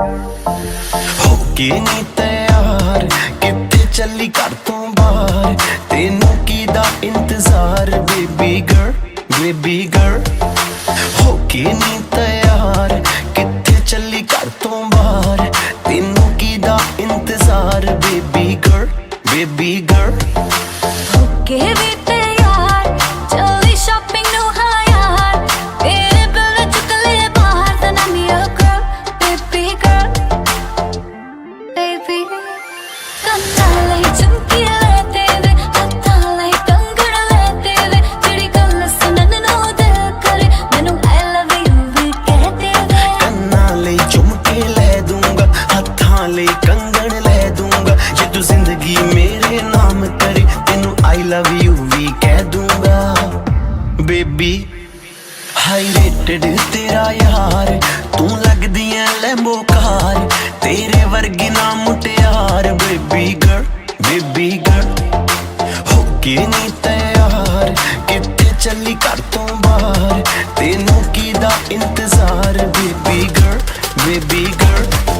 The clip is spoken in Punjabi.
होके नी तैयार किते चली घर तो बाहर, तेनू कीदा इंतजार बेबी गर्ल। होके नी तैयार किते चली घर तो बाहर, तेनू कीदा इंतजार बेबी गर्ल। होके भी तैयार चली शॉपिंग नू हाँ यार, तेरे बिल चुक ले बाहर then I'm your girl, baby girl, baby। ਕੰਨਾਂ ਲਈ ਝੁਮਕੀ ਲੈ ਤੇਰੇ, ਹੱਥਾਂ ਲਈ ਕੰਗਣ ਲੈ ਤੇਰੇ, ਜਿਹੜੀ ਗੱਲ ਸੁਣਨ ਨੂੰ ਦਿਲ ਕਰੇ ਮੈਨੂੰ I love you ਵੀ ਕਹਿ ਦੇਵੇ। ਕੰਨਾਂ ਲਈ ਝੁਮਕੇ ਲੈ ਦੂੰਗਾ, ਹੱਥਾਂ ਲਈ ਕੰਗਣ ਲੈ ਦੂੰਗਾ, ਜੇ ਤੂੰ ਜ਼ਿੰਦਗੀ ਮੇਰੇ ਨਾਮ ਕਰੇ ਤੈਨੂੰ I love you ਵੀ ਕਹਿ ਦੂੰਗਾ ਬੇਬੀ। ਹਾਈ ਰੇਟਡ ਤੇਰਾ ਯਾਰ, ਤੂੰ ਲੱਗਦੀ ਐ ਲੈਂਬੋ ਕਾਰ, ਤੇਰੇ ਵਰਗੀ ਨਾ ਮੁਟਿਆਰ ਬੇਬੀ गर्ल। ਹੋਕੇ ਨੀ ਤੈयार ਕਿਤੇ ਚੱਲੀ ਘਰ ਤੋਂ ਬਾਹਰ, ਤੈਨੂੰ ਕੀਦਾ ਇੰਤਜ਼ਾਰ ਬੇਬੀ गर्ल।